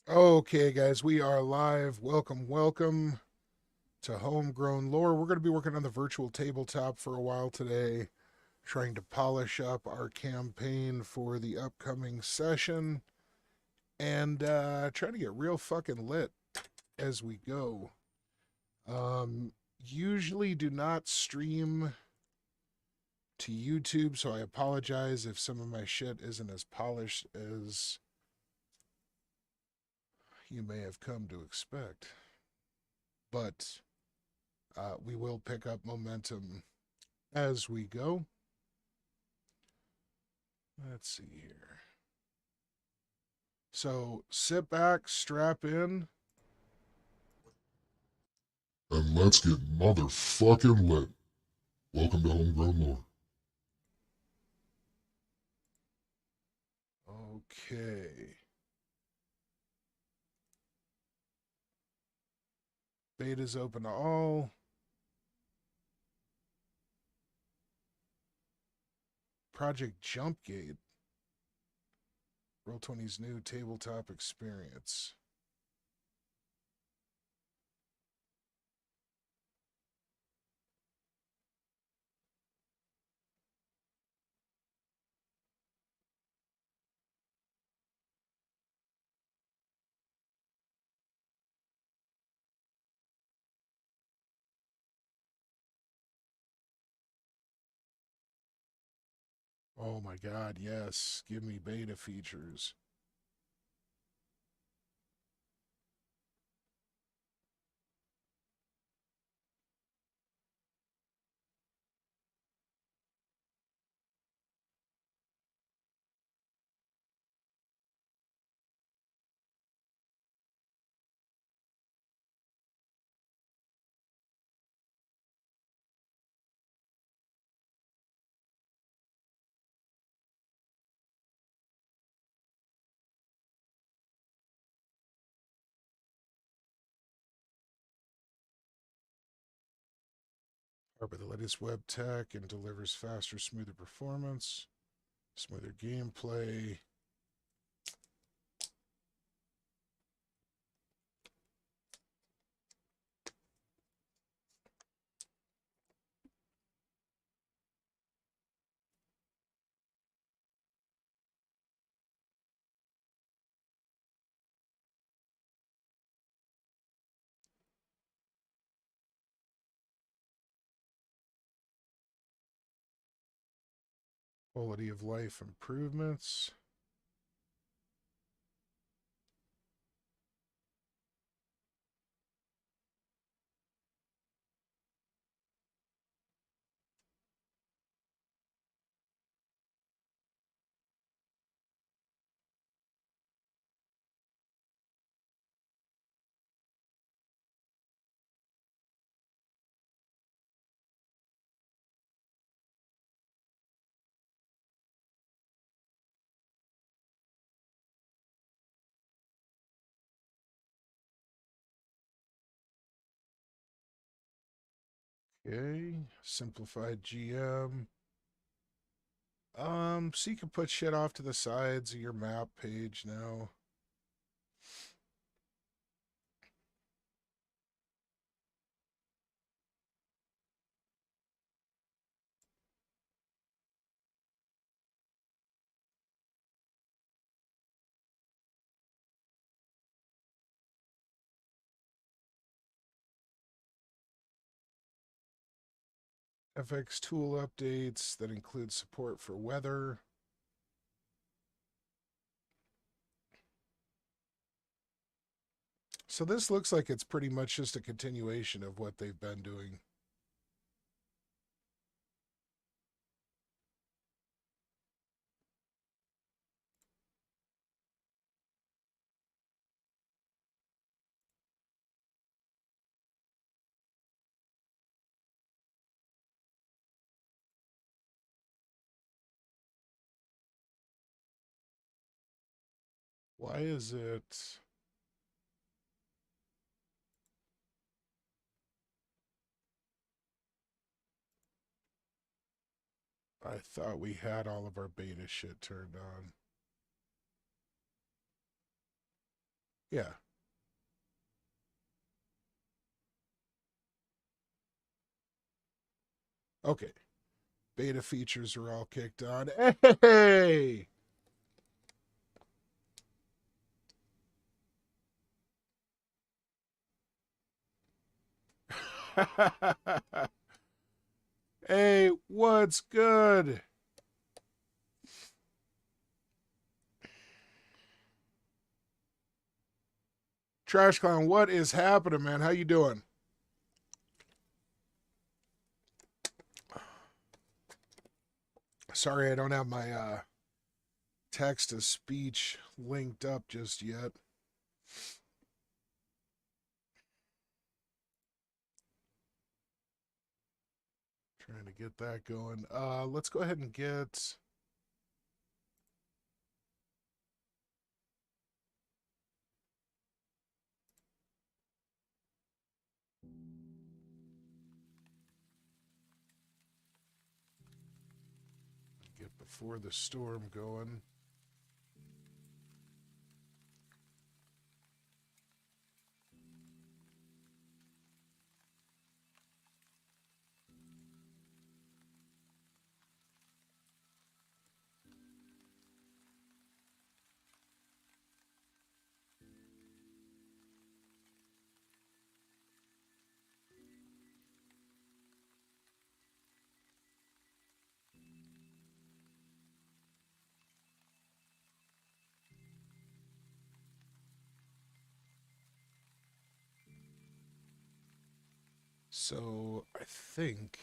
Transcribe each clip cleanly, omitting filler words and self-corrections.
Okay, guys, we are live. Welcome, welcome to Homegrown Lore. We're going to be working on the virtual tabletop for a while today, trying to polish up our campaign for the upcoming session and trying to get real fucking lit as we go. Usually do not stream to YouTube, so I apologize if some of my shit isn't as polished as you may have come to expect. But we will pick up momentum as we go. Let's see here. So sit back, strap in. And let's get motherfucking lit. Welcome to Homegrown Lore. Okay. Beta's open to all. Project Jumpgate. Roll20's new tabletop experience. Oh my god, yes. Give me beta features. Harbor the latest web tech and delivers faster, smoother performance, smoother gameplay. Quality of life improvements. Okay. Simplified GM. So you can put shit off to the sides of your map page now. FX tool updates that include support for weather. So this looks like it's pretty much just a continuation of what they've been doing. Why is it... I thought we had all of our beta shit turned on. Yeah. Okay. Beta features are all kicked on. Hey! Hey, what's good? Trash Clown, what is happening, man? How you doing? Sorry I don't have my text to speech linked up just yet. Trying to get that going. Let's go ahead and get before the storm going. So I think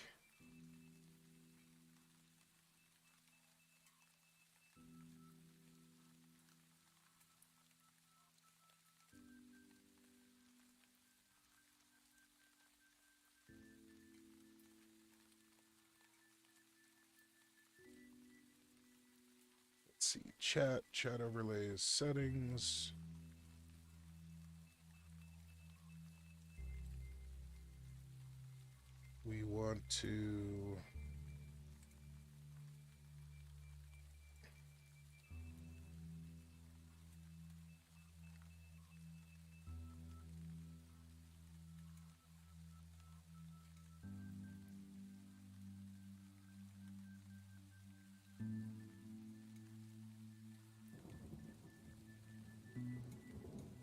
let's see, chat overlays, settings. We want to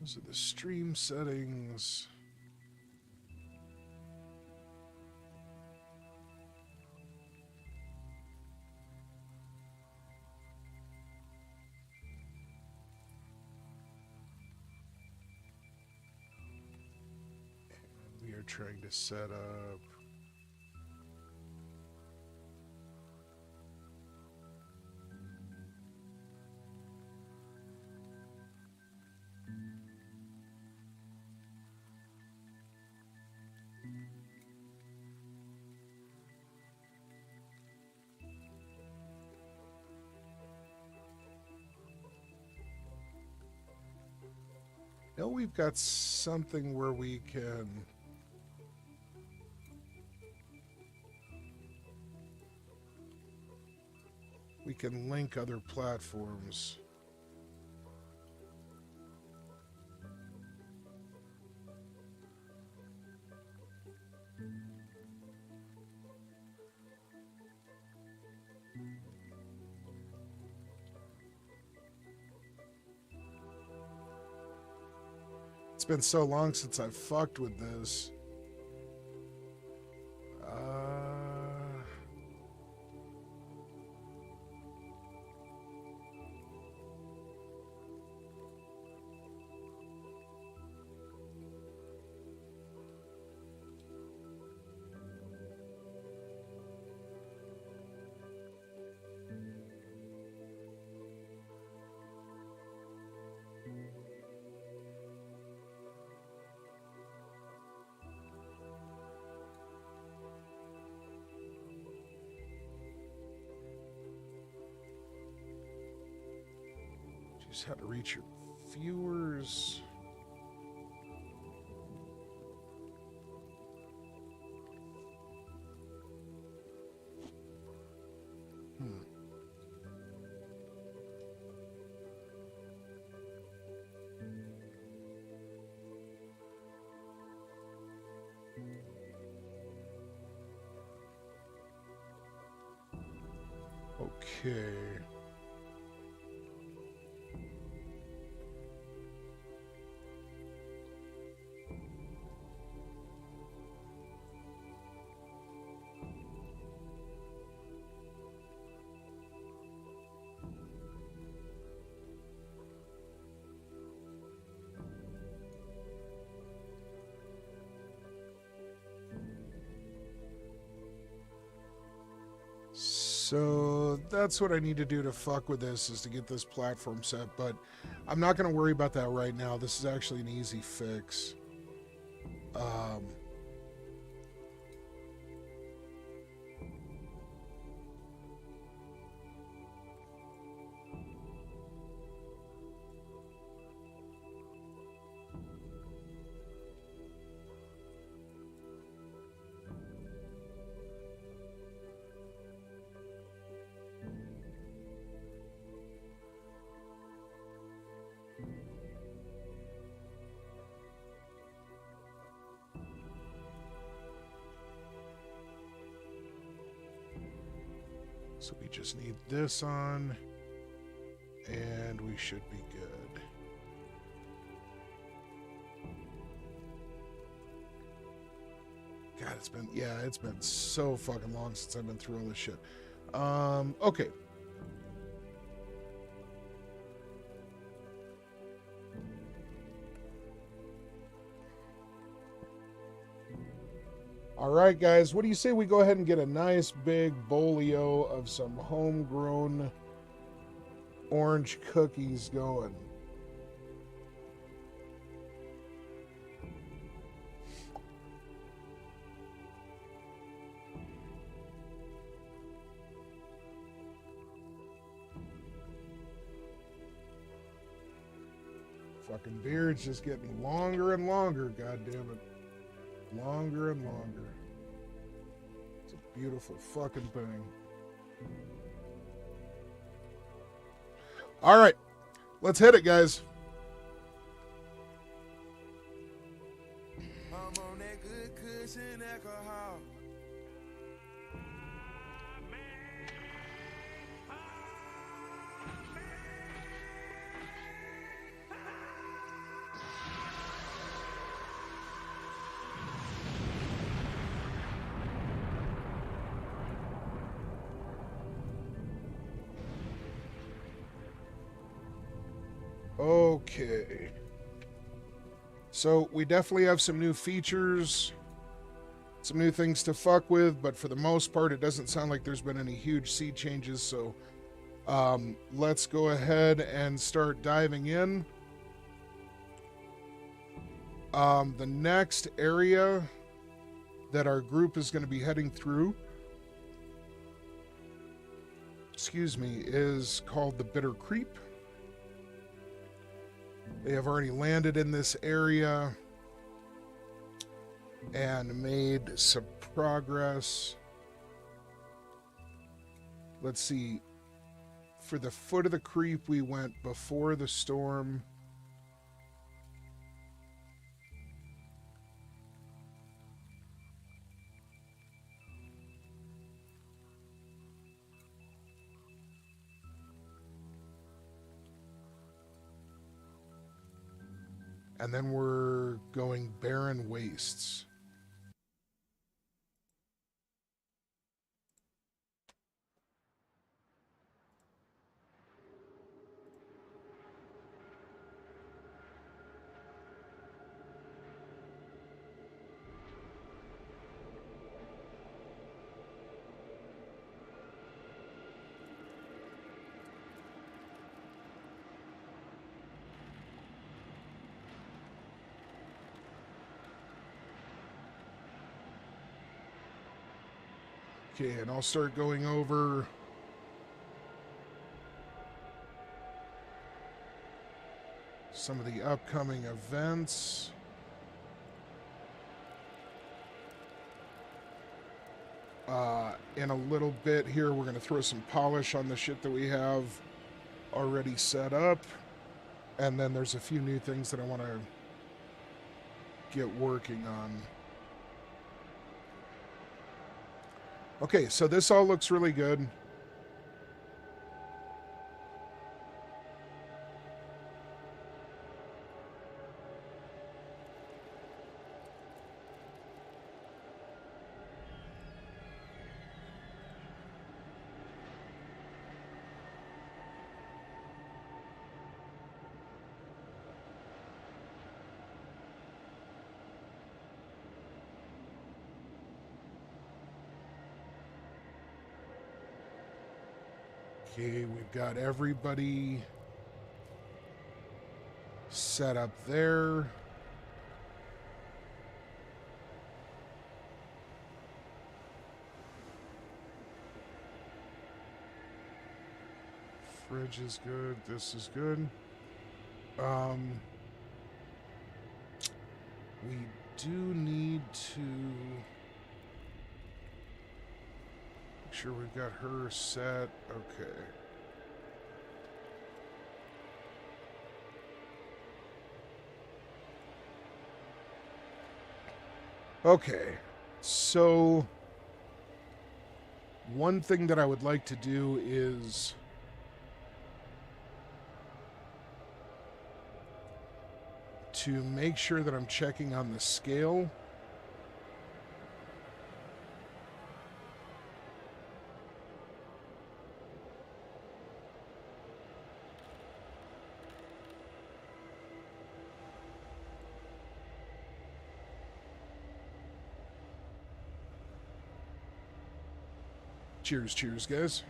those are the stream settings. We are trying to set up now we've got something where we can link other platforms. It's been so long since I've fucked with this. Just how to reach your viewers. Okay. So that's what I need to do to fuck with this, is to get this platform set, but I'm not going to worry about that right now. This is actually an easy fix. Um, so we just need this on, and we should be good. God, it's been so fucking long since I've been through all this shit. Okay. All right, guys, what do you say we go ahead and get a nice big bolio of some homegrown orange cookies going? Fucking beard's just getting longer and longer, god damn it. Longer and longer. It's a beautiful fucking thing. All right, let's hit it, guys. I'm on that good cushion alcohol. Okay. So we definitely have some new features, some new things to fuck with, but for the most part, it doesn't sound like there's been any huge sea changes. So let's go ahead and start diving in. The next area that our group is going to be heading through, is called the Bitter Creep. They have already landed in this area and made some progress. Let's see. For the foot of the creep, we went before the storm. And then we're going barren wastes. Okay, and I'll start going over some of the upcoming events. In a little bit here, we're going to throw some polish on the shit that we have already set up. And then there's a few new things that I want to get working on. Okay, so this all looks really good. Okay, we've got everybody set up there. Fridge is good. This is good. We do need to make sure we've got her set. Okay. Okay. So one thing that I would like to do is to make sure that I'm checking on the scale. Cheers, cheers, guys.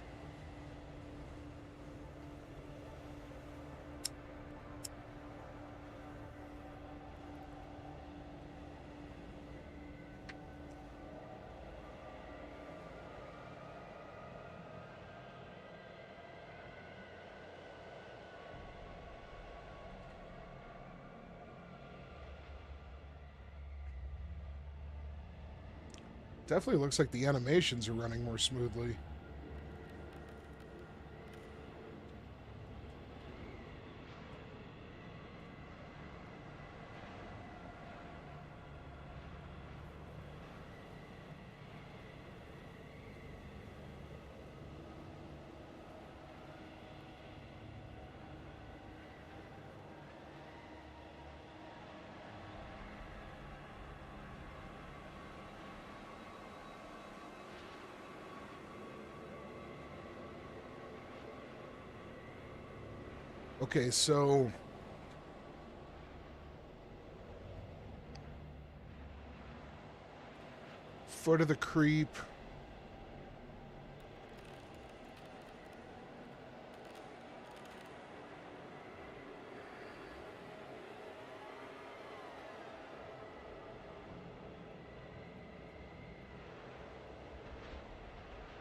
Definitely looks like the animations are running more smoothly. Okay, so foot of the creep.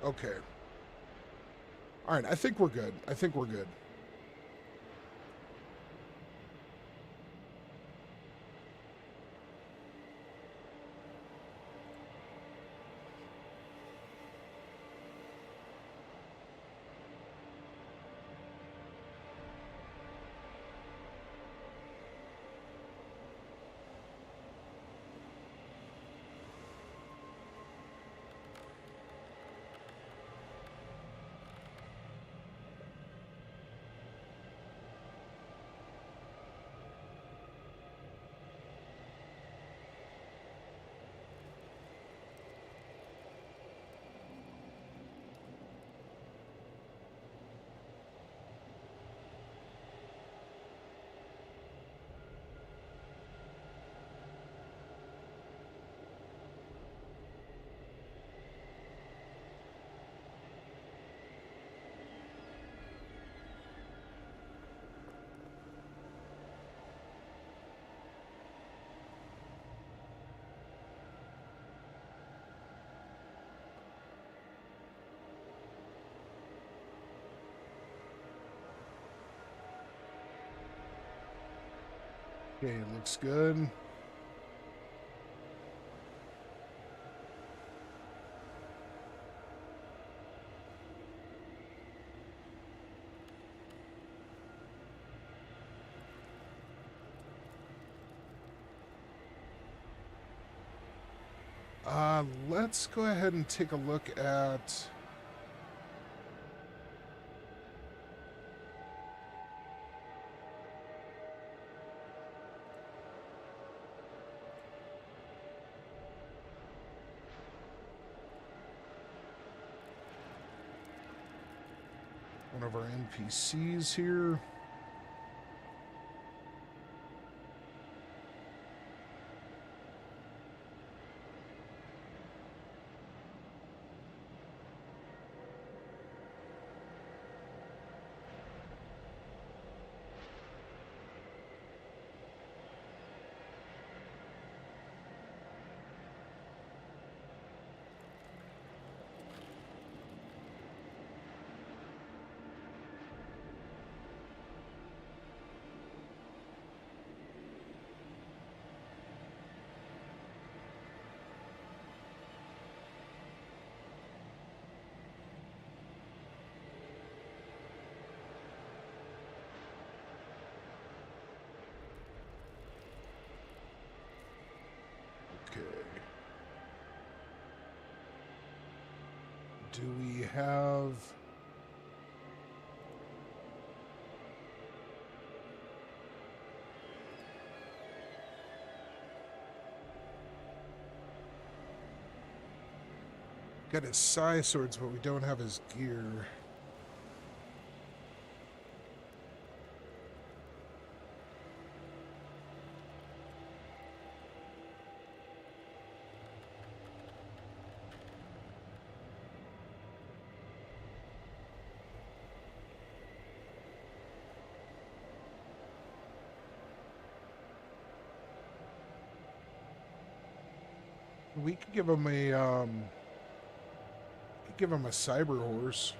Okay. All right, I think we're good. I think we're good. Okay, it looks good. Let's go ahead and take a look at one of our NPCs here. Do we have... Got his Psi swords, but we don't have his gear. We could give him a cyber horse.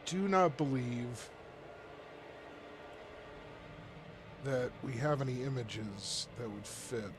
Do not believe that we have any images that would fit.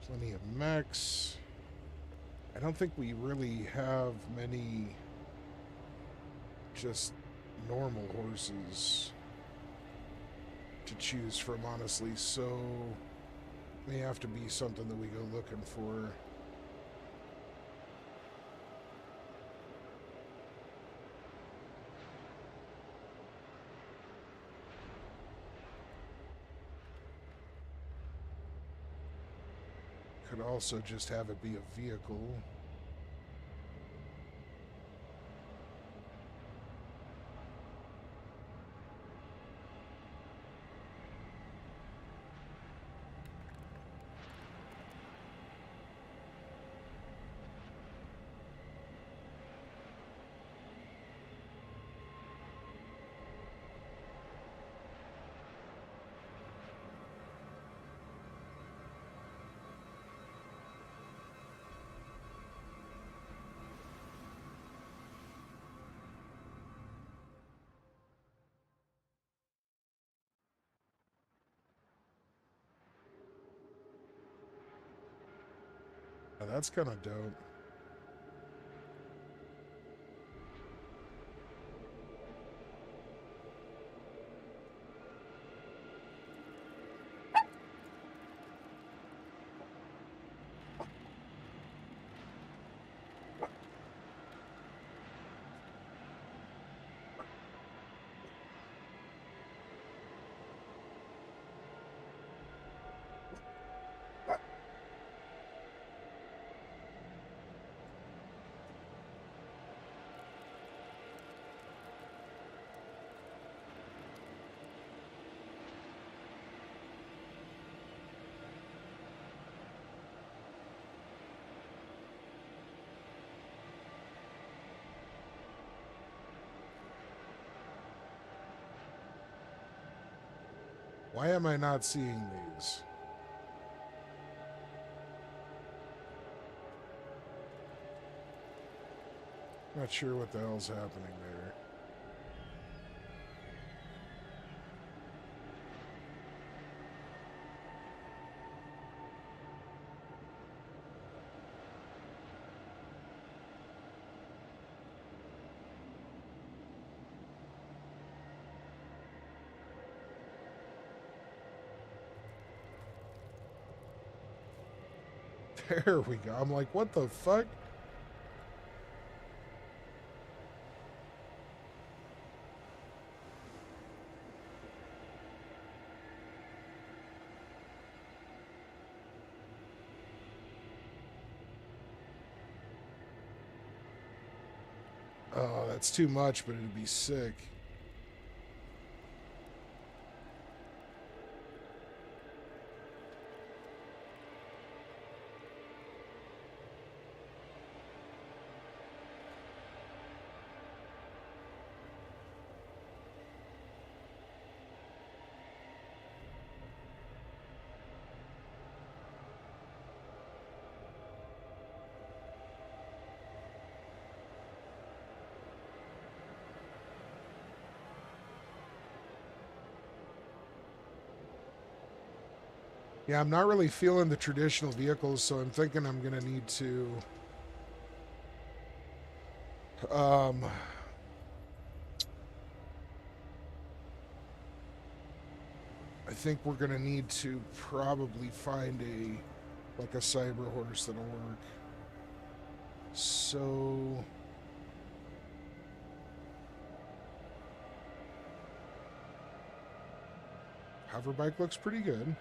Plenty of mechs. I don't think we really have many just normal horses to choose from, honestly, so may have to be something that we go looking for. Could also just have it be a vehicle. Now that's kind of dope. Why am I not seeing these? Not sure what the hell's happening there. There we go. I'm like, what the fuck? Oh, that's too much, but it'd be sick. Yeah, I'm not really feeling the traditional vehicles, so I'm thinking I'm going to need to... I think we're going to need to probably find like a cyber horse that'll work. So... Hover bike looks pretty good.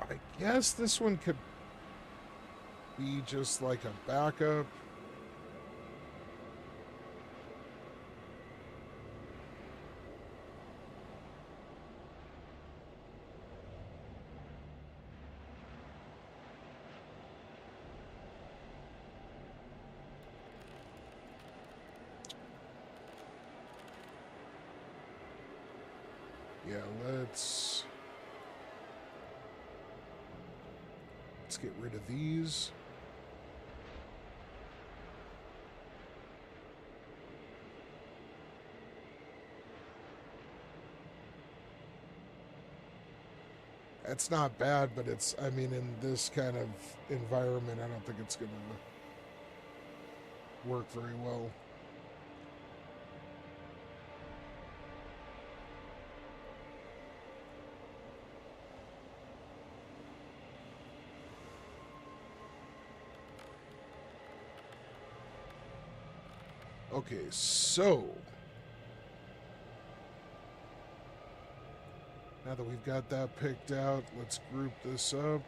I guess this one could be just like a backup. Yeah, let's get rid of these. That's not bad, but it's, I mean, in this kind of environment, I don't think it's going to work very well. Okay, so now that we've got that picked out, let's group this up.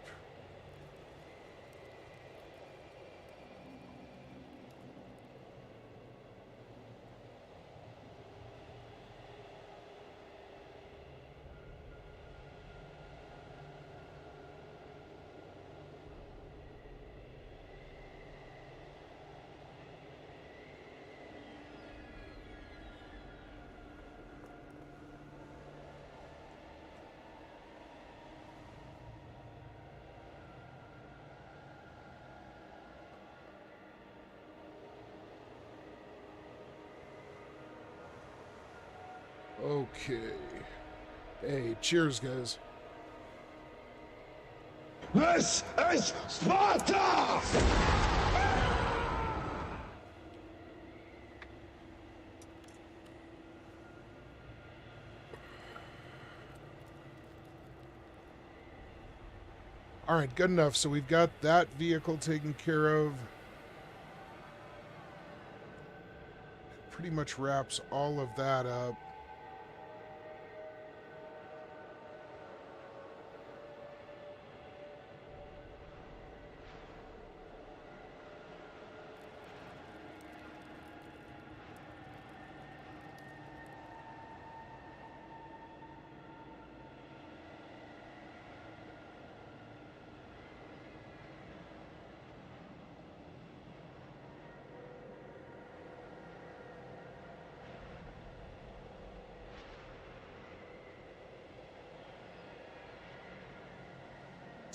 Okay. Hey, cheers, guys. This is Sparta! All right, good enough. So we've got that vehicle taken care of. Pretty much wraps all of that up.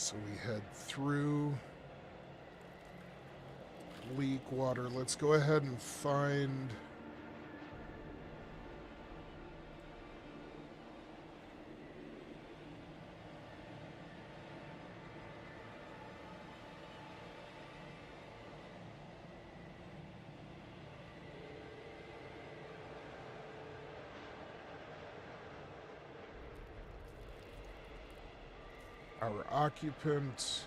So we head through leak water. Let's go ahead and find our occupant.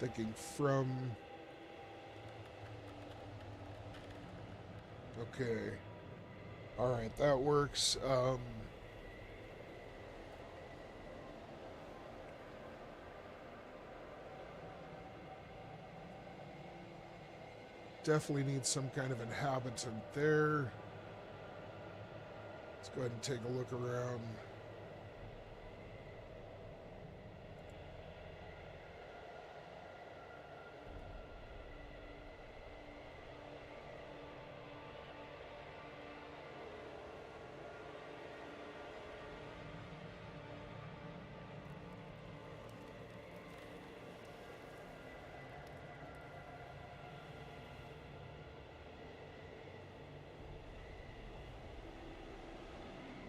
Thinking from... Okay. Alright, that works. Definitely need some kind of inhabitant there. Let's go ahead and take a look around.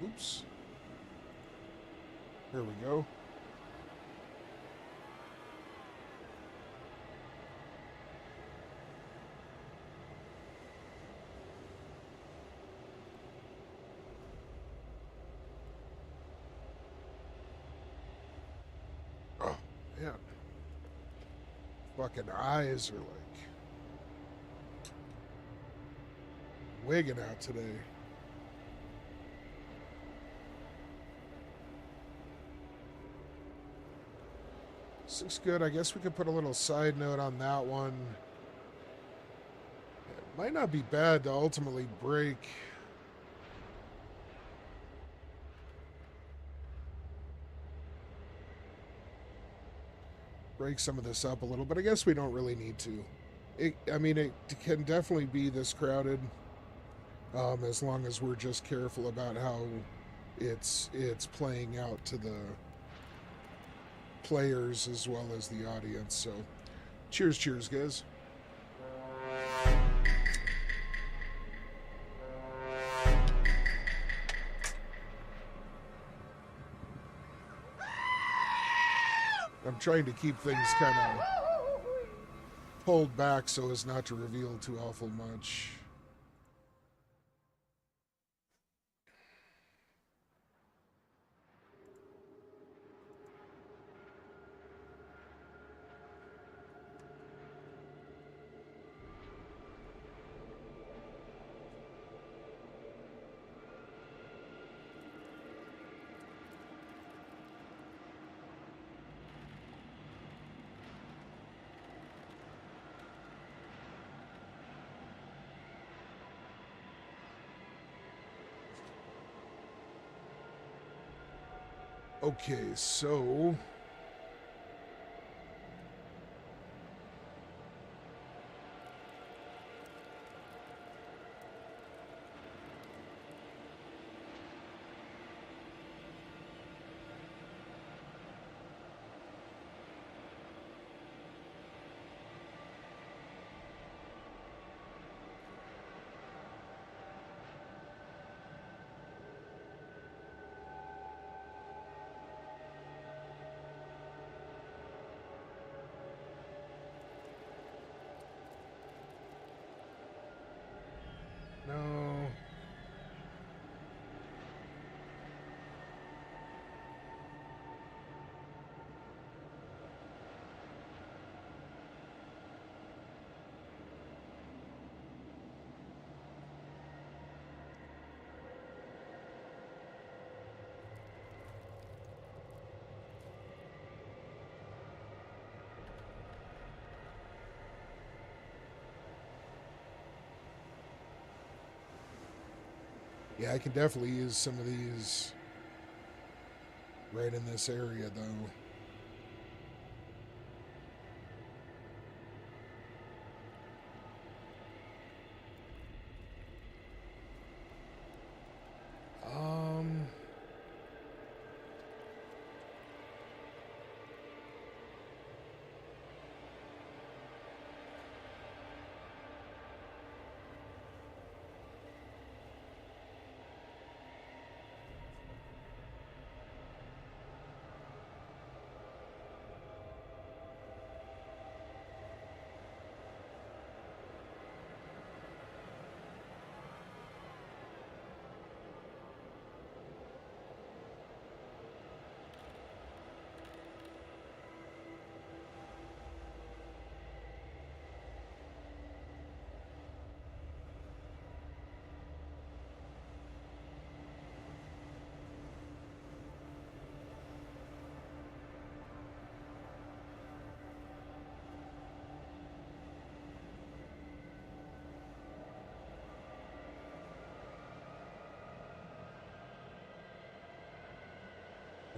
Oops. There we go. Oh, man. Fucking eyes are like wigging out today. This looks good. I guess we could put a little side note on that one. It might not be bad to ultimately break some of this up a little, but I guess we don't really need to. I mean, it can definitely be this crowded, as long as we're just careful about how it's playing out to the players as well as the audience. So cheers guys. I'm trying to keep things kind of pulled back so as not to reveal too awful much. Okay, so no. Yeah, I can definitely use some of these right in this area, though.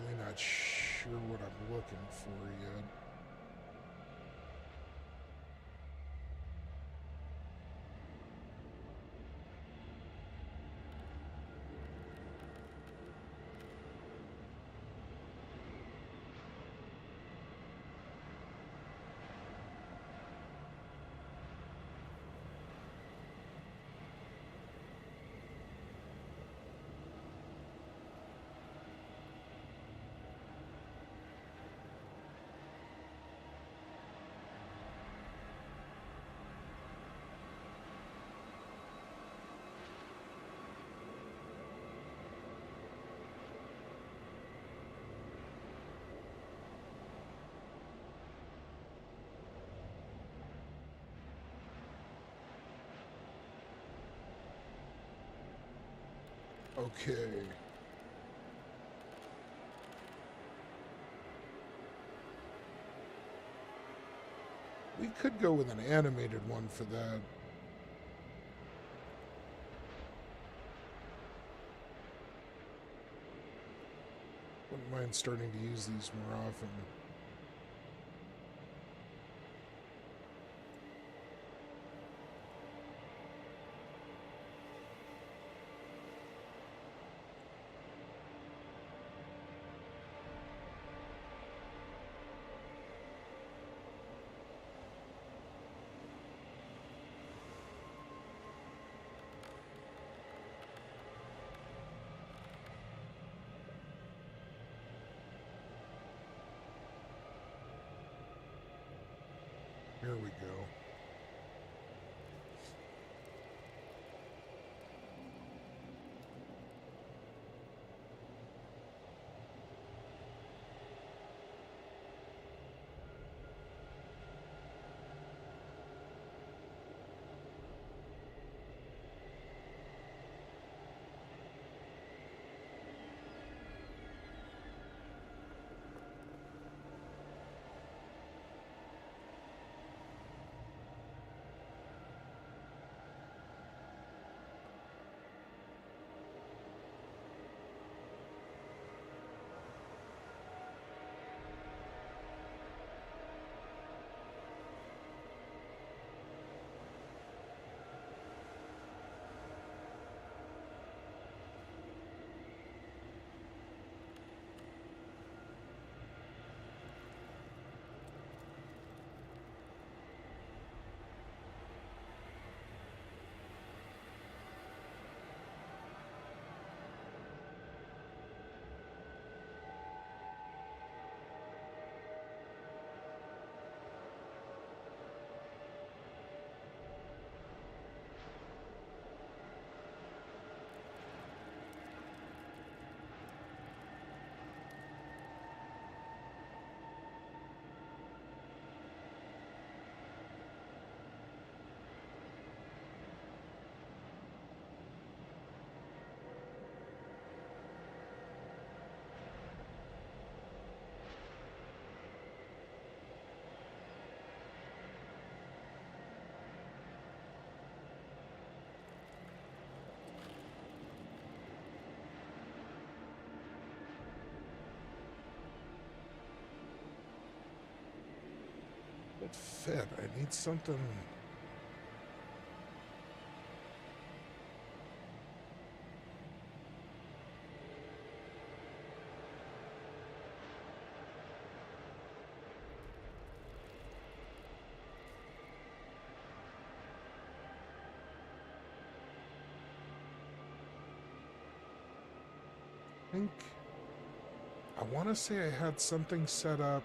Really not sure what I'm looking for yet. Okay. We could go with an animated one for that. Wouldn't mind starting to use these more often. Here we go. It fit. I need something. I think I want to say I had something set up.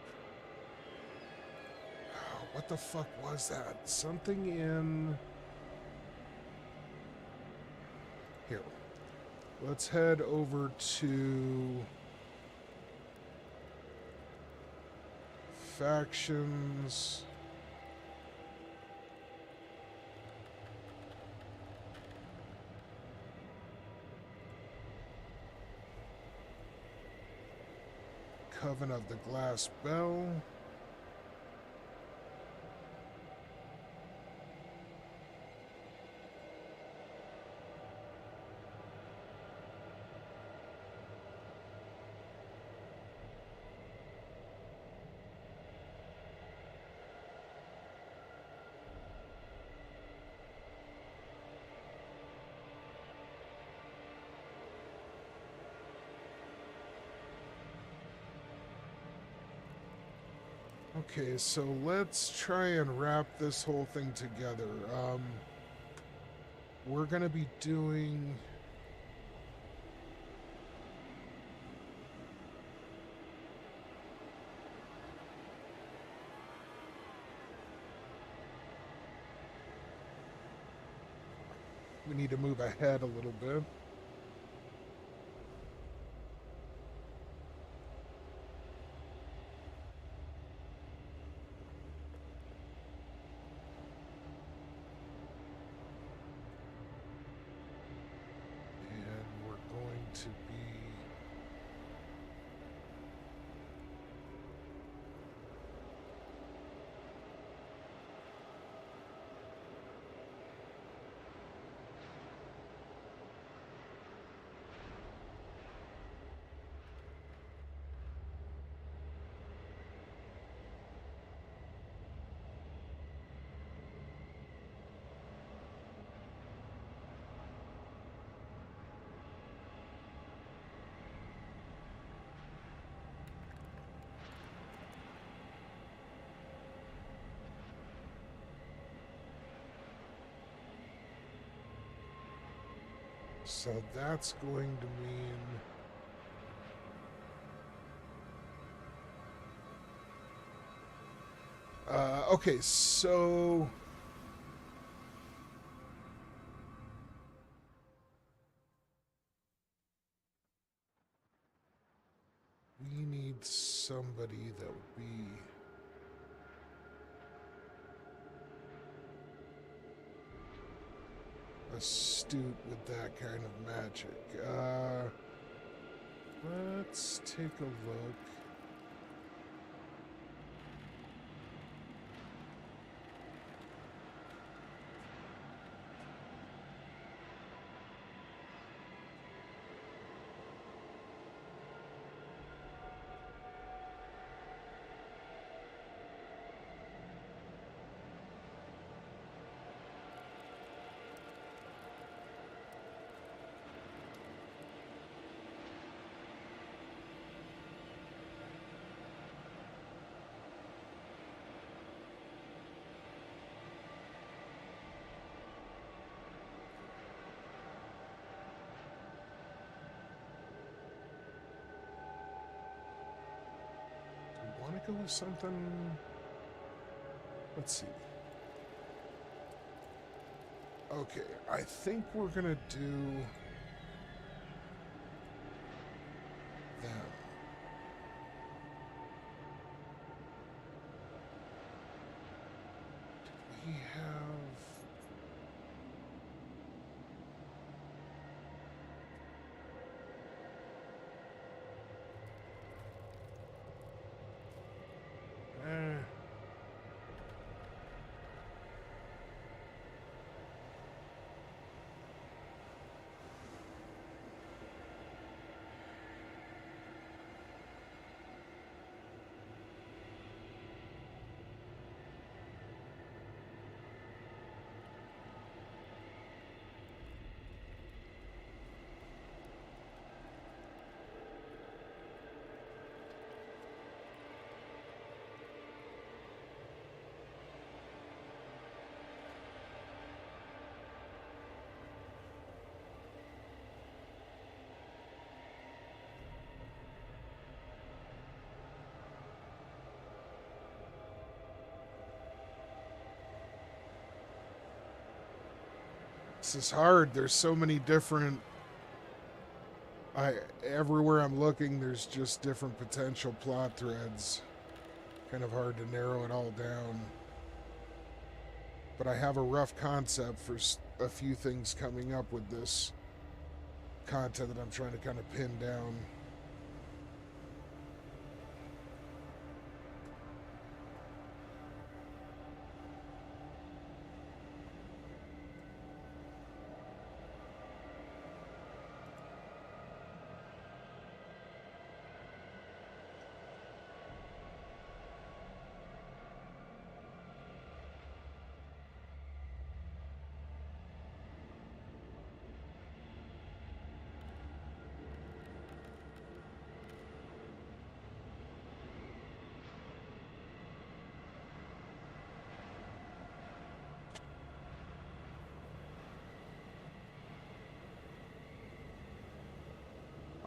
Oh, what the fuck was that? Something in here. Let's head over to factions. Coven of the Glass Bell. Okay, so let's try and wrap this whole thing together. We're going to be doing... We need to move ahead a little bit. And we're going to be... So that's going to mean... okay, so... We need somebody that would be... astute with that kind of magic. Let's take a look. Want to go with something? Let's see. Okay, I think we're gonna do them. Did we have... This is hard. There's so many different... everywhere I'm looking, there's just different potential plot threads. Kind of hard to narrow it all down. But I have a rough concept for a few things coming up with this content that I'm trying to kind of pin down.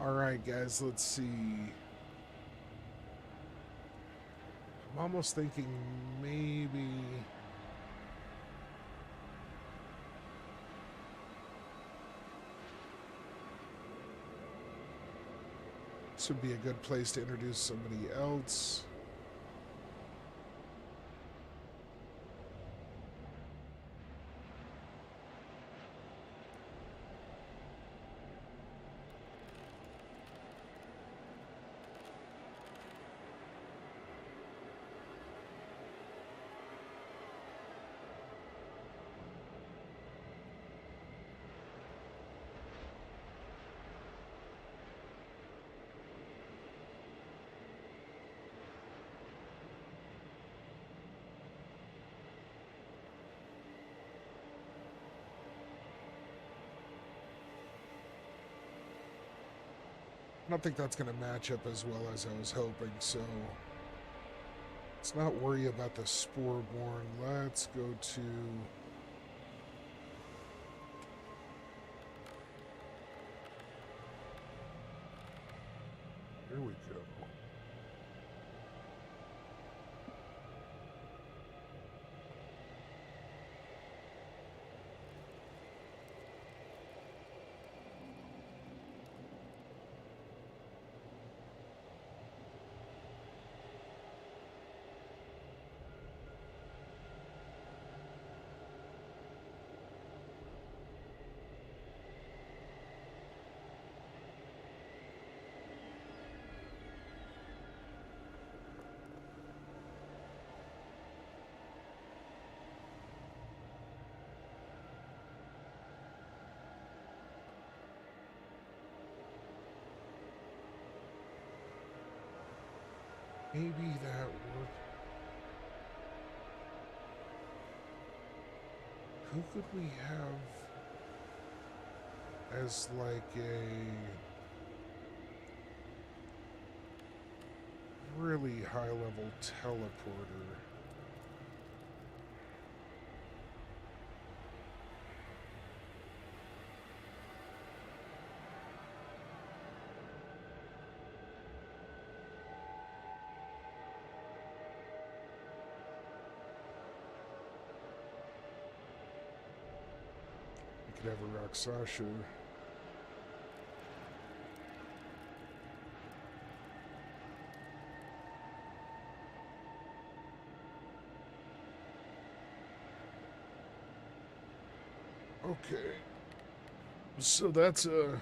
Alright, guys, let's see. I'm almost thinking maybe... this would be a good place to introduce somebody else. I don't think that's going to match up as well as I was hoping, so let's not worry about the Sporeborn. Let's go to... here we go. Maybe that would... who could we have as like a really high-level teleporter? Could have a Raksasha. Okay. So that's a...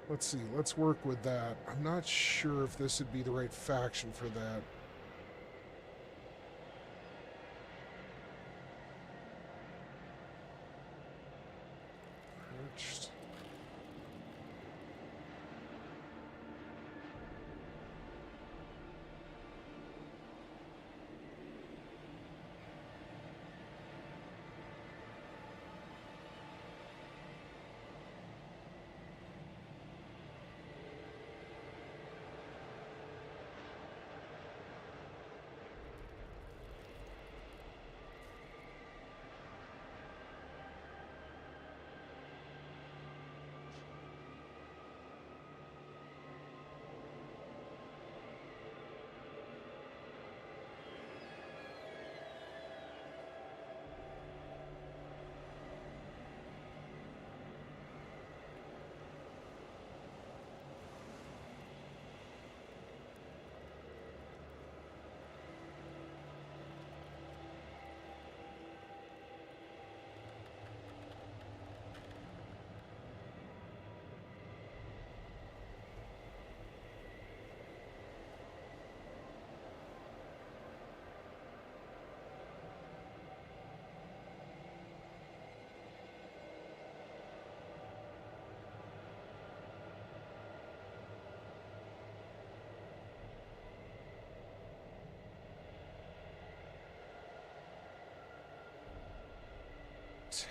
let's see, let's work with that. I'm not sure if this would be the right faction for that. Perched.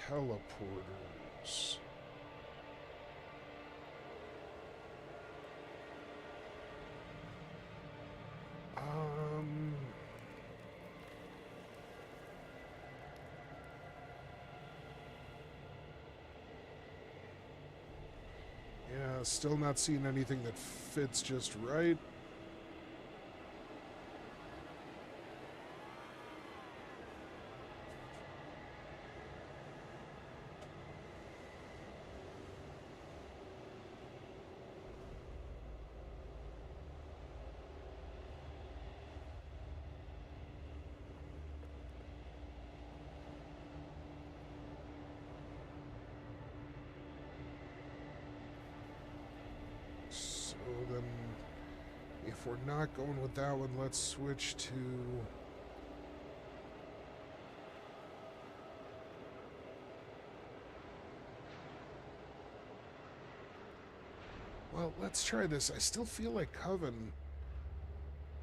Teleporters. Yeah, Still not seeing anything that fits just right. So then, if we're not going with that one, let's switch to... Well, let's try this. I still feel like Coven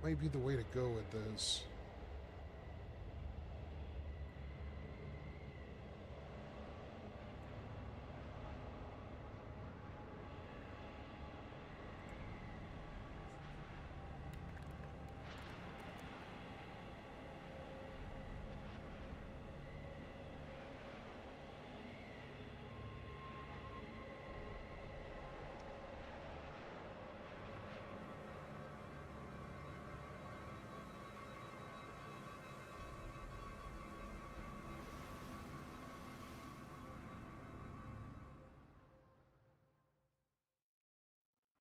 might be the way to go with this.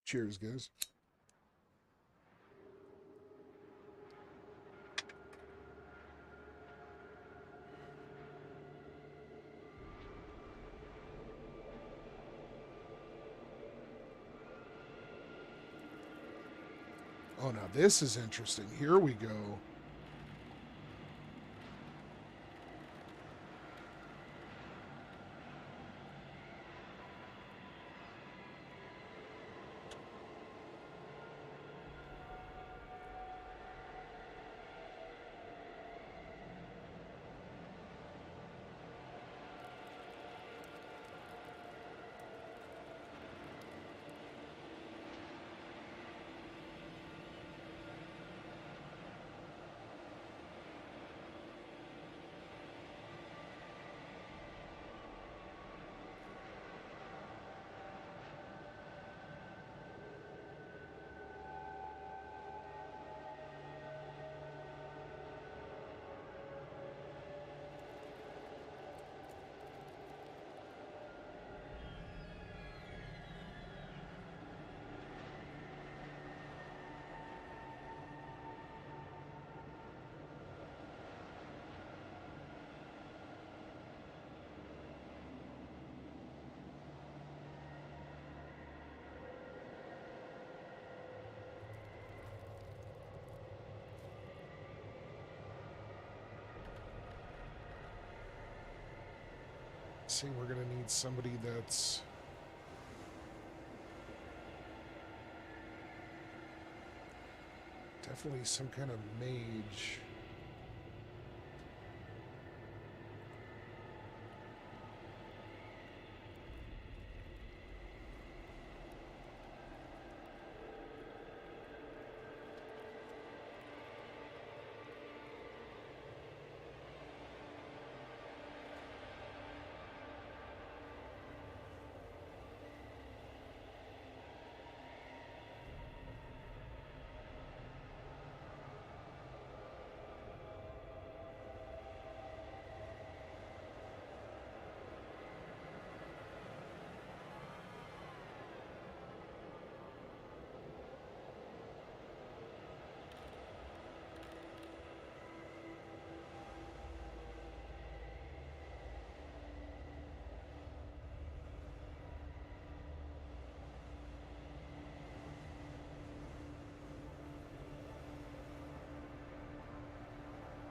Cheers, guys. Oh, now this is interesting. Here we go. See, we're going to need somebody that's definitely some kind of mage.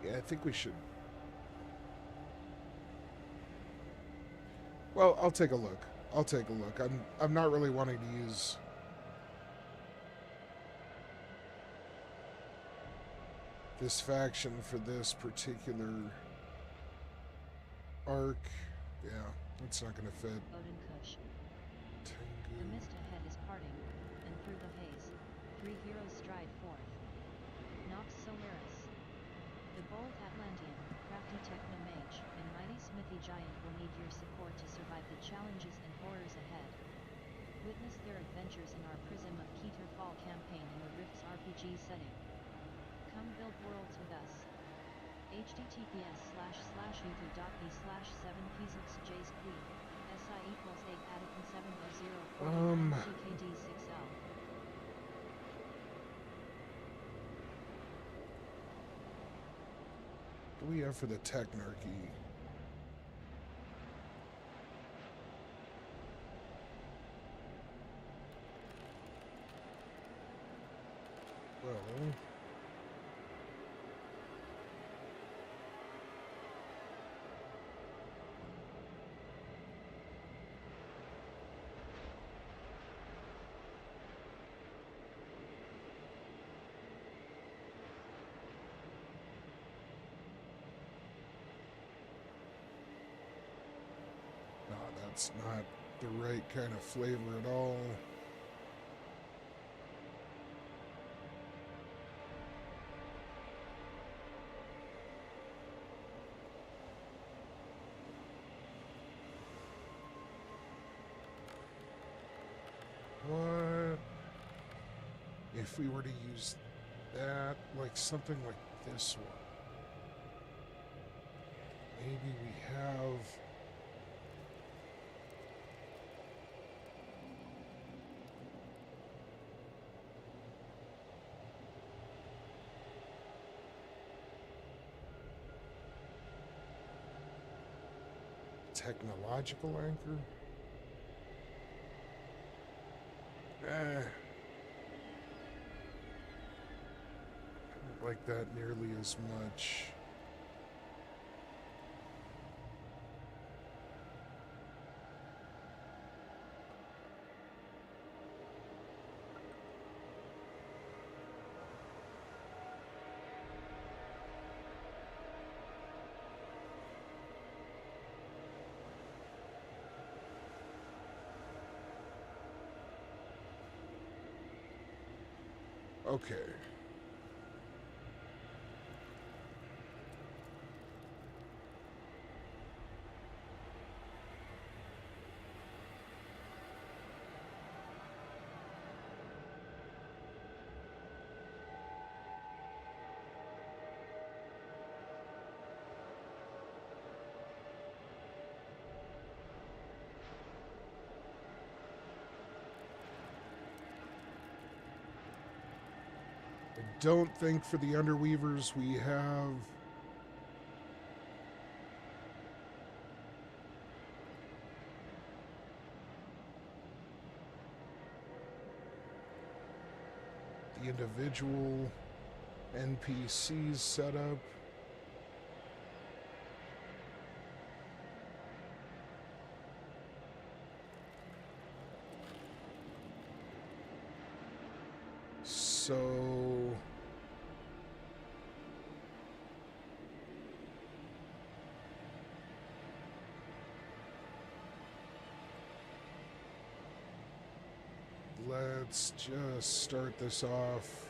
Yeah, I think we should. Well, I'll take a look. I'll take a look. I'm not really wanting to use this faction for this particular arc. Yeah, it's not going to fit. The mist ahead is parting, and through the haze, 3 heroes stride forth. Nox Solaris. The bold Atlantean, crafty technomage, and mighty smithy giant will need your support to survive the challenges and horrors ahead. Witness their adventures in our Prism of Keter Fall campaign in the Rifts RPG setting. Come build worlds with us. https://youtube.b/7pixelsjsqueak SI equals 8 Atticon 70049 CKD6L. What do we have for the Technarchy? Well, no, that's not the right kind of flavor at all. What if we were to use that, like something like this one? Maybe we have... technological anchor? I don't like that nearly as much. Okay. I don't think for the Underweavers we have... the individual NPCs set up. So... let's just start this off.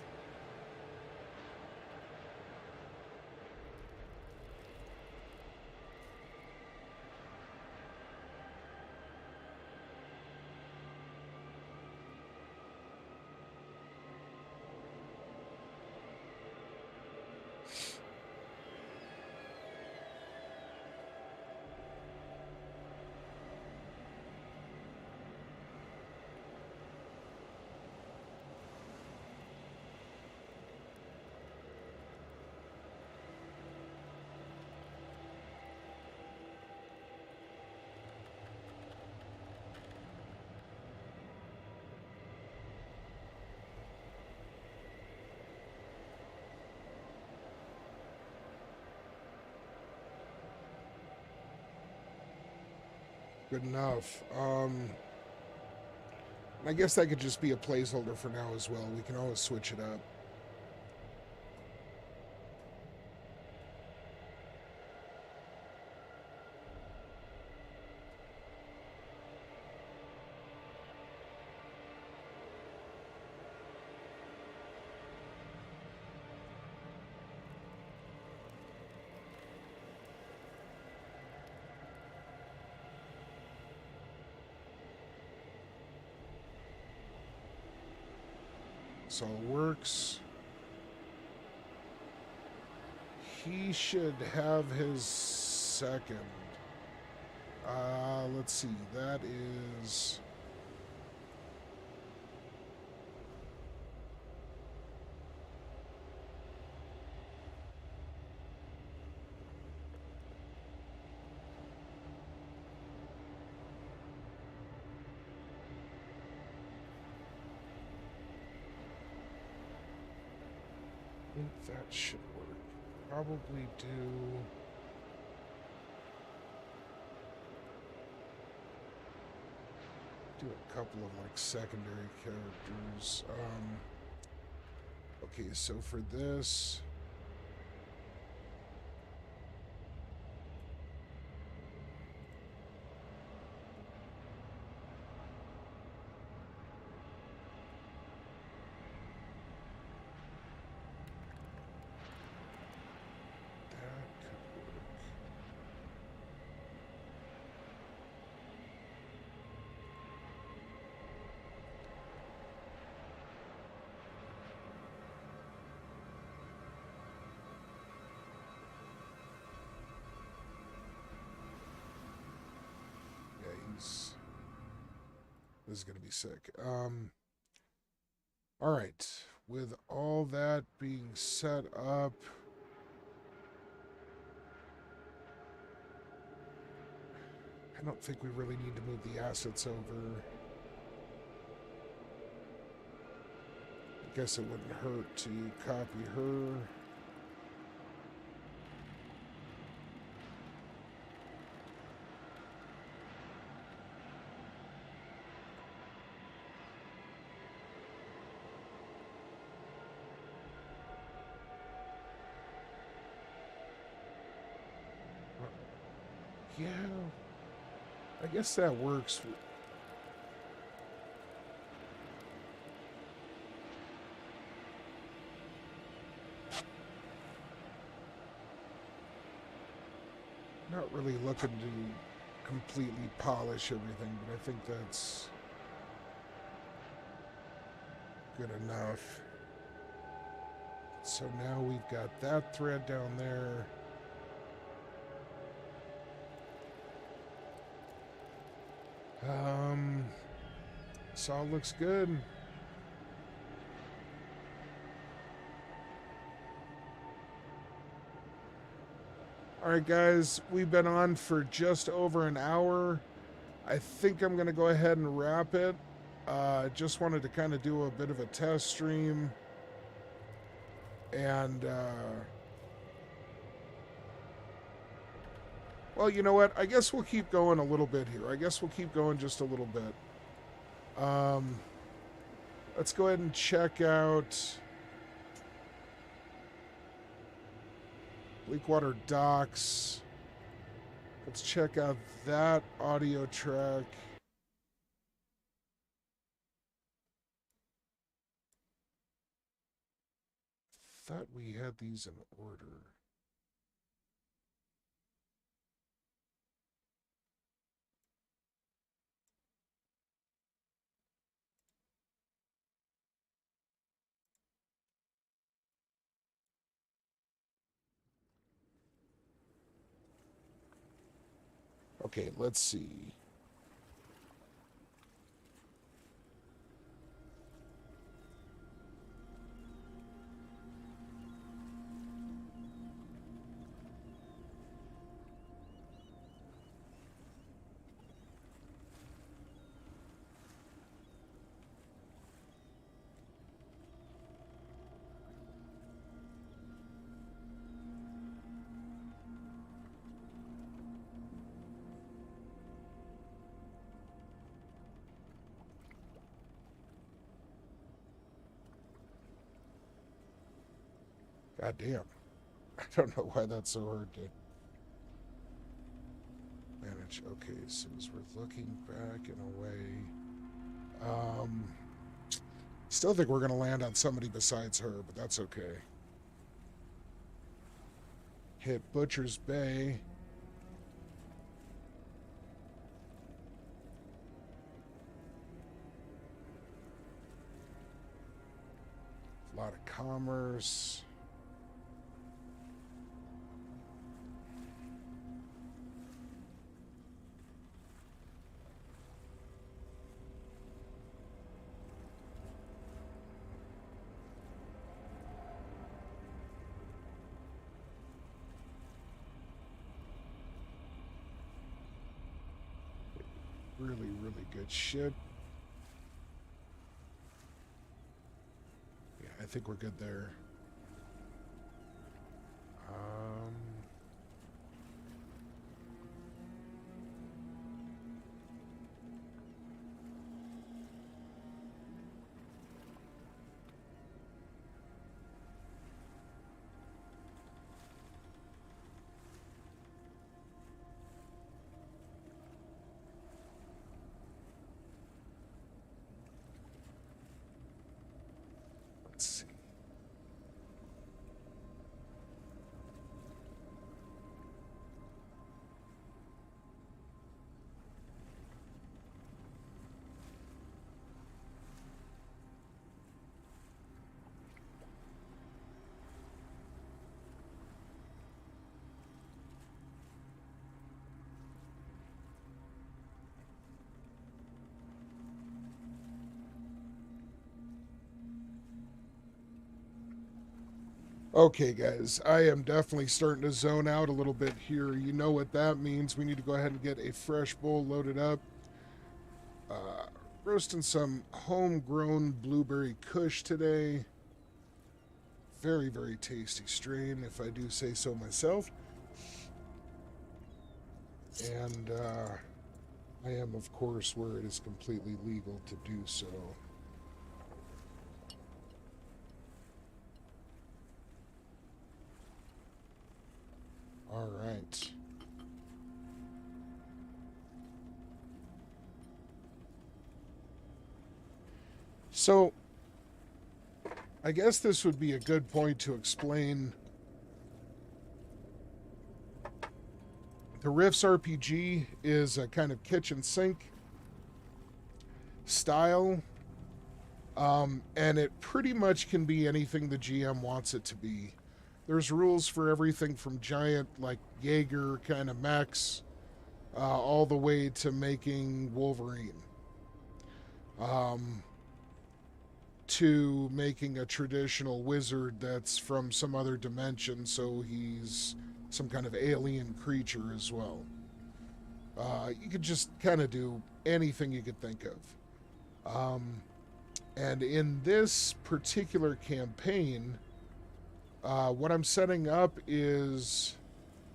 Good enough. I guess that could just be a placeholder for now as well. We can always switch it up. This all works. He should have his second. Let's see. That is... I think that should work. Probably do a couple of like secondary characters. Okay, so for this, this is going to be sick. All right. With all that being set up, I don't think we really need to move the assets over. I guess it wouldn't hurt to copy her. Yeah, I guess that works. Not really looking to completely polish everything, but I think that's good enough. So now we've got that thread down there. This all looks good. All right, guys, we've been on for just over an hour. I think I'm going to go ahead and wrap it. Just wanted to kind of do a bit of a test stream. And, well, you know what? I guess we'll keep going a little bit here. I guess we'll keep going just a little bit. Let's go ahead and check out Bleakwater Docks. Let's check out that audio track. Thought we had these in order. Okay, let's see. God damn. I don't know why that's so hard to manage. Okay, so as we're looking back in a way, still think we're going to land on somebody besides her, but that's okay. Hit Butcher's Bay. A lot of commerce. Really, really good shit. Yeah, I think we're good there. Let's see. Okay, guys, I am definitely starting to zone out a little bit here. You know what that means. We need to go ahead and get a fresh bowl loaded up. Roasting some homegrown blueberry kush today. Very, very tasty strain, if I do say so myself. And I am, of course, where it is completely legal to do so. All right. So, I guess this would be a good point to explain. The Rifts RPG is a kind of kitchen sink style, and it pretty much can be anything the GM wants it to be. There's rules for everything from giant, like, Jaeger kind of mechs, all the way to making Wolverine. To making a traditional wizard that's from some other dimension, so he's some kind of alien creature as well. You could just kind of do anything you could think of. And in this particular campaign, what I'm setting up is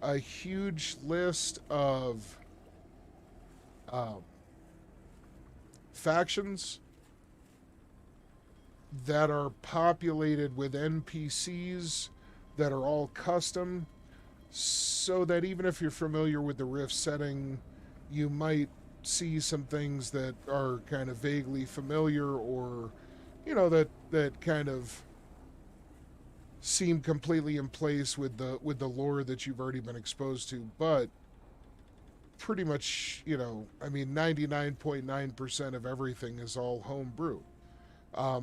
a huge list of factions that are populated with NPCs that are all custom, so that even if you're familiar with the Rift setting, you might see some things that are kind of vaguely familiar, or, you know, that kind of seem completely in place with the lore that you've already been exposed to. But pretty much, you know, I mean, 99.9% of everything is all homebrew.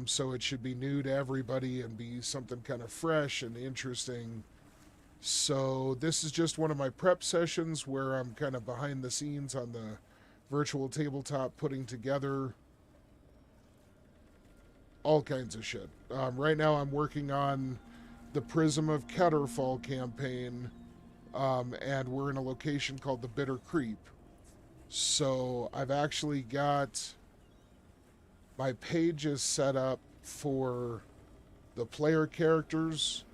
So it should be new to everybody and be something kind of fresh and interesting. So this is just one of my prep sessions where I'm kind of behind the scenes on the virtual tabletop, putting together all kinds of shit. Right now I'm working on the Prism of Ketterfall campaign, and we're in a location called the Bitter Creep. So I've actually got my pages set up for the player characters,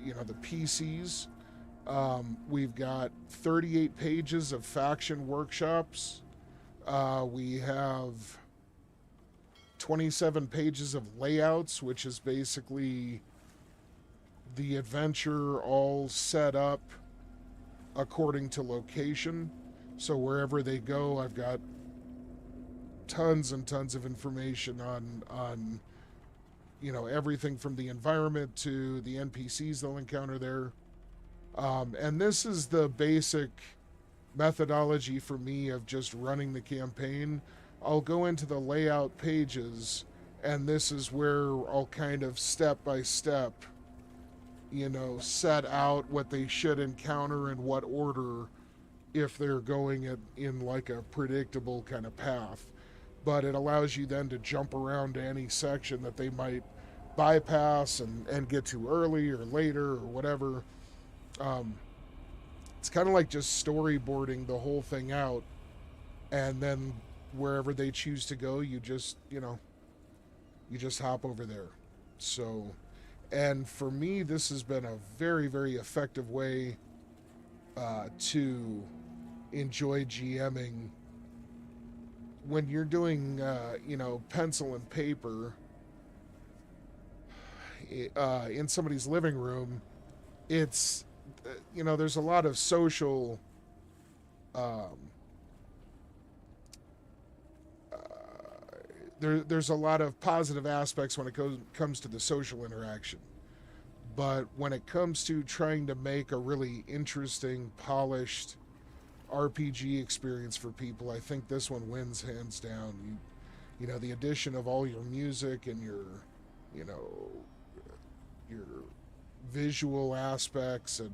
you know, the PCs. We've got 38 pages of faction workshops. We have 27 pages of layouts, which is basically the adventure all set up according to location. So wherever they go, I've got tons and tons of information on you know, everything from the environment to the NPCs they'll encounter there. And this is the basic methodology for me of just running the campaign. I'll go into the layout pages And this is where I'll kind of step by step, set out what they should encounter in what order if they're going in like a predictable kind of path. But it allows you then to jump around to any section that they might bypass and get to early or later or whatever. Um, it's kind of like just storyboarding the whole thing out, and then wherever they choose to go, you just hop over there. So, and for me, this has been a very, very effective way to enjoy GMing when you're doing, pencil and paper in somebody's living room. It's, there's a lot of social um, there's a lot of positive aspects when it comes to the social interaction. But when it comes to trying to make a really interesting, polished RPG experience for people, I think this one wins hands down. The addition of all your music and you know, your visual aspects and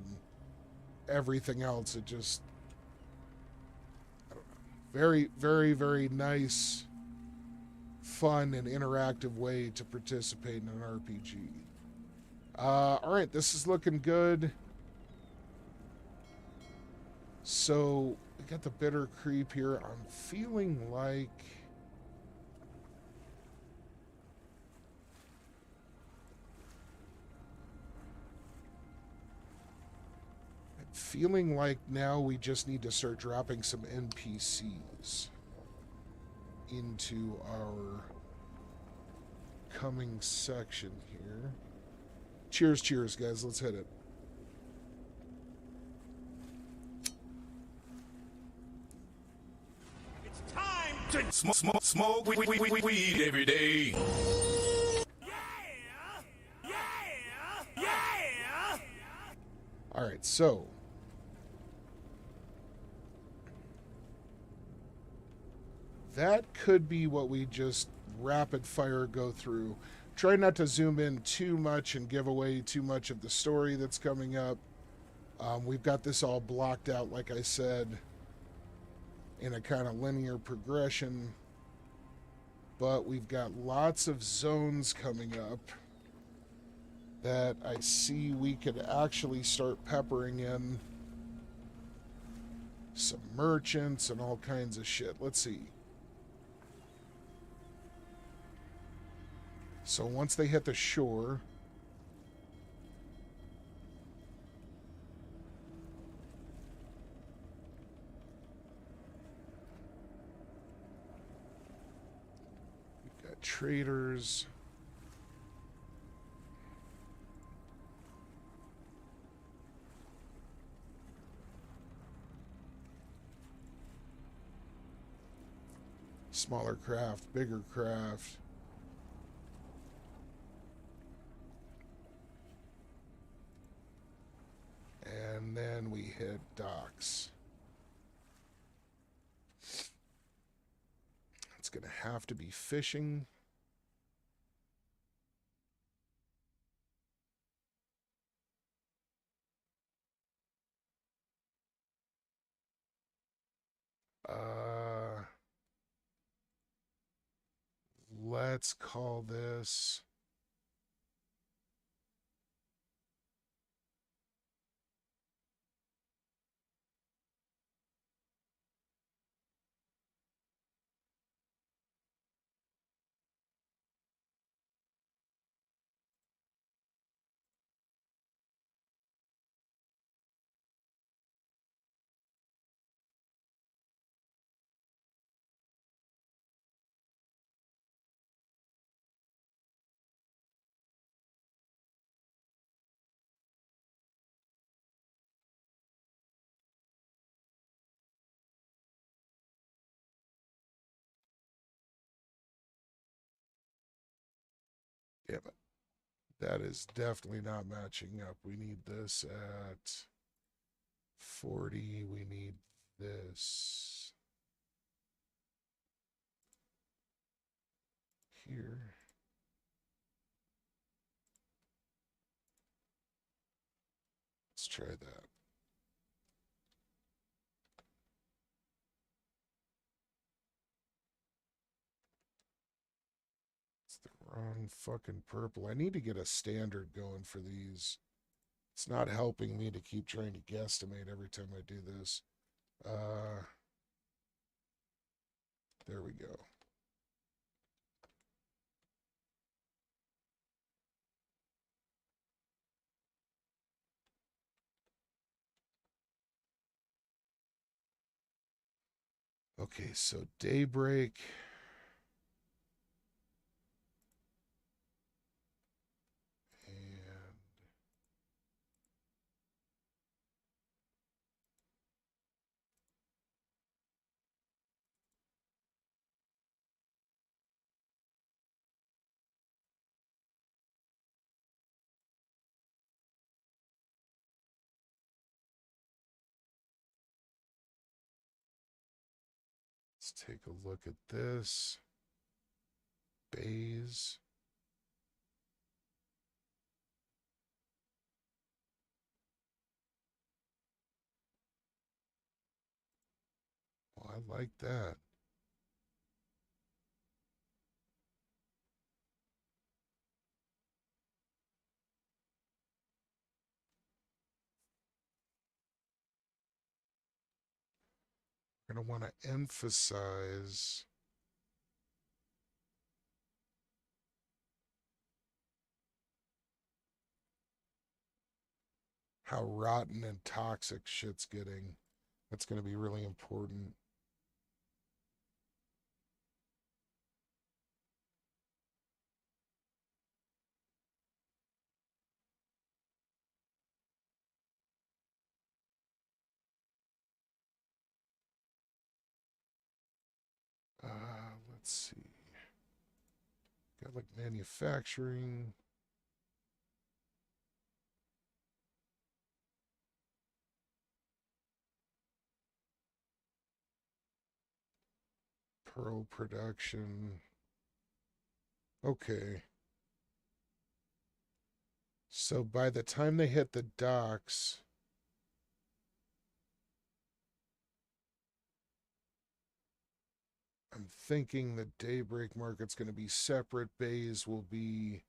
everything else, it just, I don't know, very, very, very nice, fun, and interactive way to participate in an RPG. All right, this is looking good. So we got the bitter creep here. I'm feeling like now we just need to start dropping some NPCs into our coming section here. Cheers, cheers, guys. Let's hit it. It's time to smoke weed every day. Yeah. All right, so that could be what we just rapid fire go through. Try not to zoom in too much and give away too much of the story that's coming up. We've got this all blocked out, like I said, in a kind of linear progression. But we've got lots of zones coming up that I see we could actually start peppering in some merchants and all kinds of shit. Let's see. So once they hit the shore, we've got traders. Smaller craft, bigger craft. And then we hit docks. It's going to have to be fishing. Let's call this damn it. That is definitely not matching up. We need this at 40. We need this here. try that. It's the wrong fucking purple. I need to get a standard going for these. It's not helping me to keep trying to guesstimate every time I do this. There we go. Okay, so daybreak. And let's take a look at this. Bays. Oh, I like that. We're going to want to emphasize how rotten and toxic shit's getting. That's going to be really important. Let's see. Got like manufacturing. Pearl production. Okay. So by the time they hit the docks, I'm thinking the daybreak market's going to be separate. Bays will be,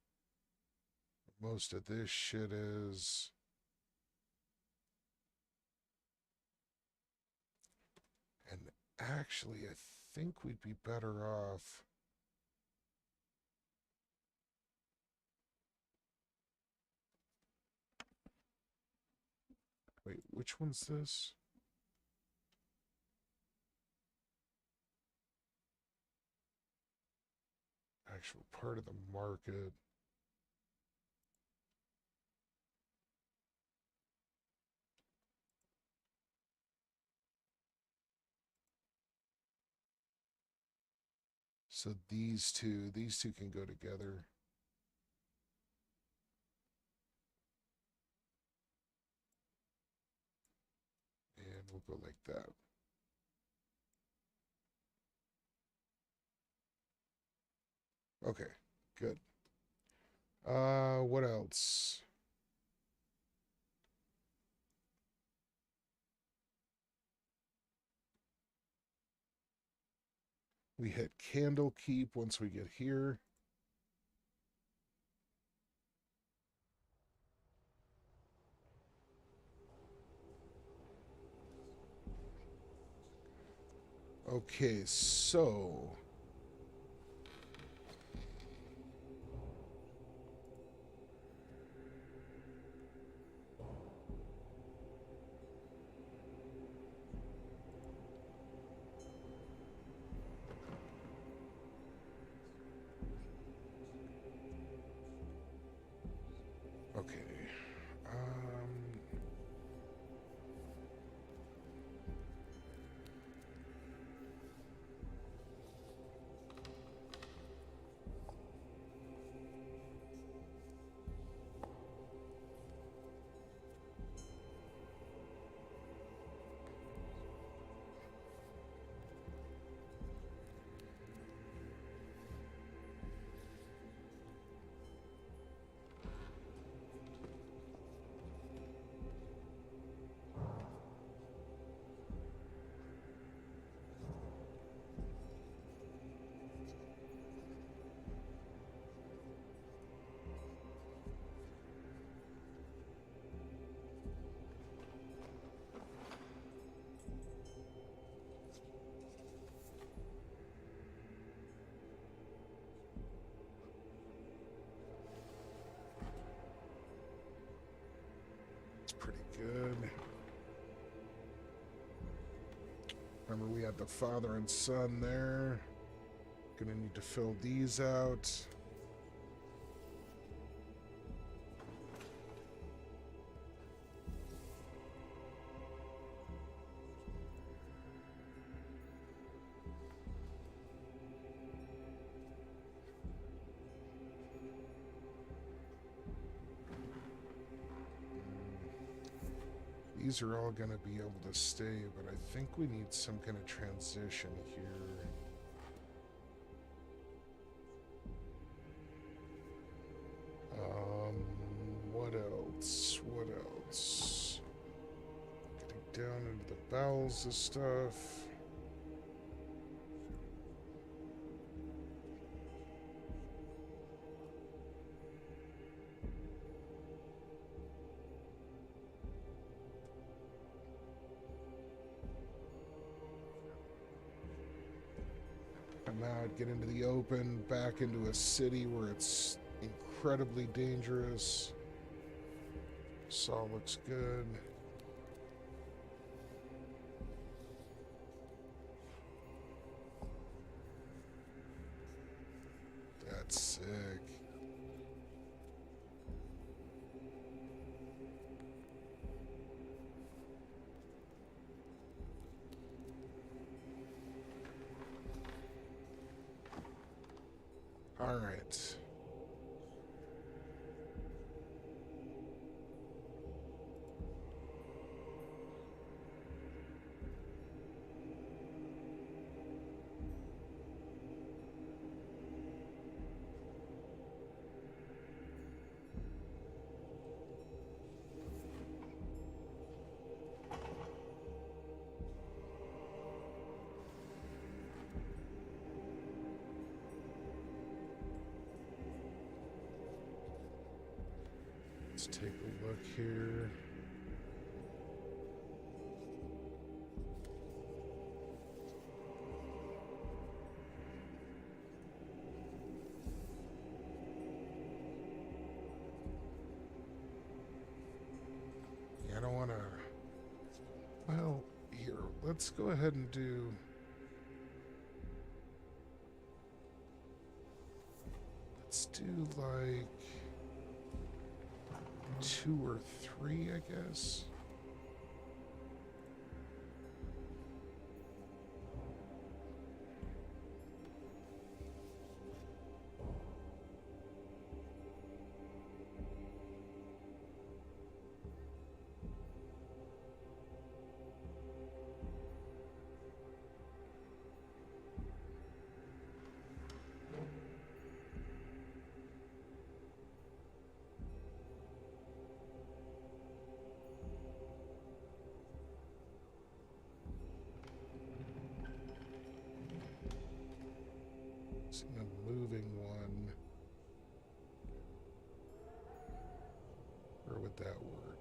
most of this shit is. And actually, I think we'd be better off. Wait, which one's this? Actual part of the market. So these two can go together. And we'll go like that. Okay, good. What else? We hit candle keep once we get here. Okay, so okay. It's pretty good. Remember, we had the father and son there. Gonna need to fill these out. These are all going to be able to stay, but I think we need some kind of transition here. What else? What else? Getting down into the bowels of stuff. Come out, get into the open, back into a city where it's incredibly dangerous. Saw looks good. That's sick. All right. Let's take a look here. Yeah, I don't want to... Well, here, let's go ahead and do... Let's do, like... 2 or 3, I guess. A moving one. Where would that work?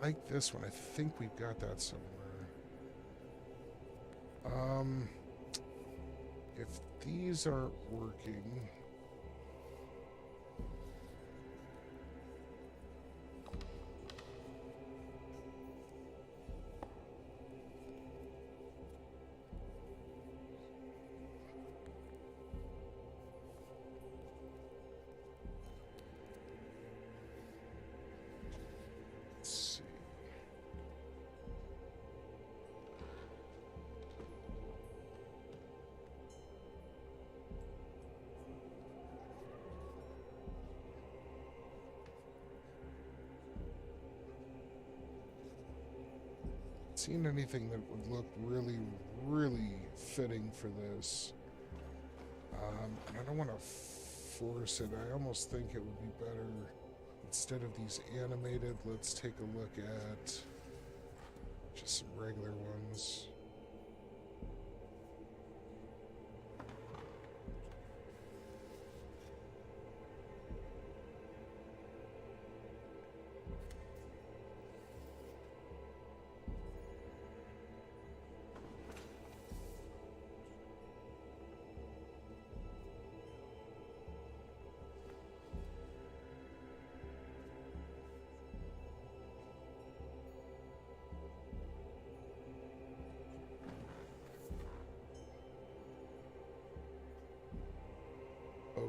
Like this one, I think we've got that somewhere. If these aren't working, let's see. Seen anything that would look really, really fitting for this. And I don't want to force it. I almost think it would be better, instead of these animated, let's take a look at just some regular ones.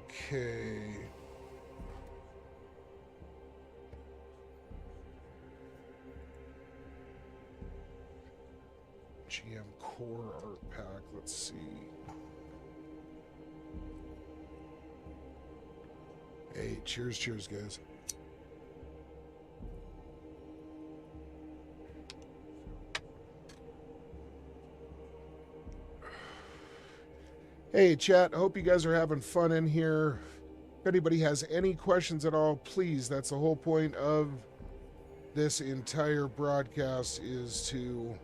Okay. GM Core Art Pack. Let's see. Hey, cheers, guys. Hey, chat. Hope you guys are having fun in here. If anybody has any questions at all, please. That's the whole point of this entire broadcast, is to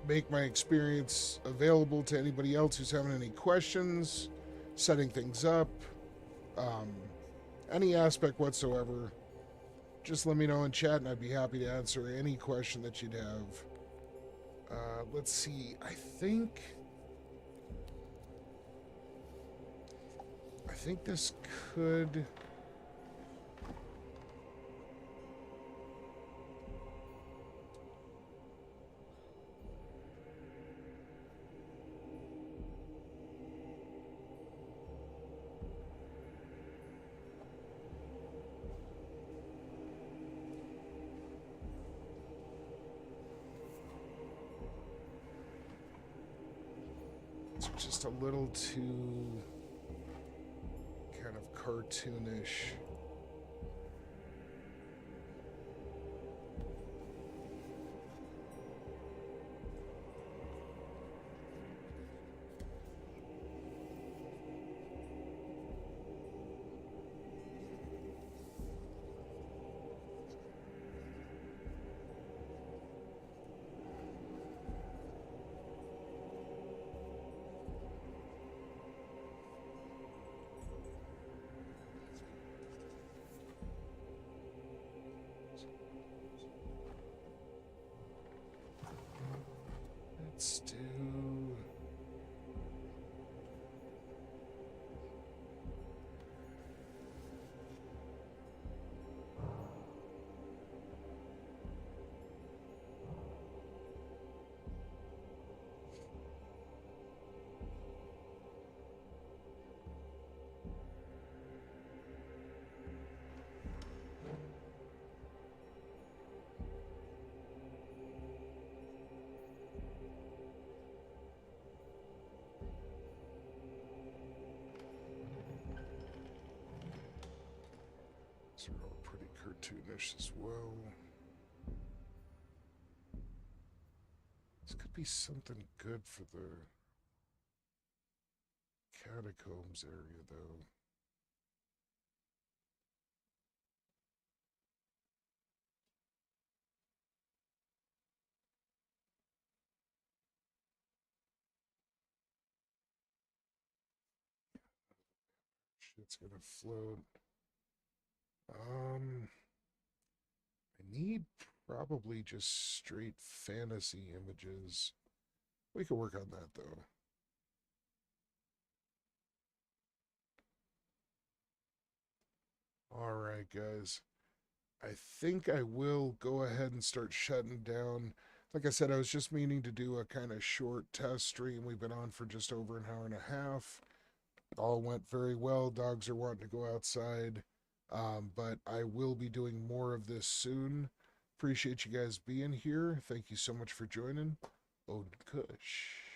make my experience available to anybody else who's having any questions, setting things up, any aspect whatsoever. Just let me know in chat and I'd be happy to answer any question that you'd have. Let's see. I think this could... It's just a little too kind of cartoonish. Let's do... These are all pretty cartoonish as well. This could be something good for the catacombs area, though. Shit's gonna float. I need probably just straight fantasy images. We could work on that, though. All right, guys. I think I will go ahead and start shutting down. Like I said, I was just meaning to do a kind of short test stream. We've been on for just over an hour and a half. All went very well. Dogs are wanting to go outside. But I will be doing more of this soon. Appreciate you guys being here. Thank you so much for joining. Odin Kush.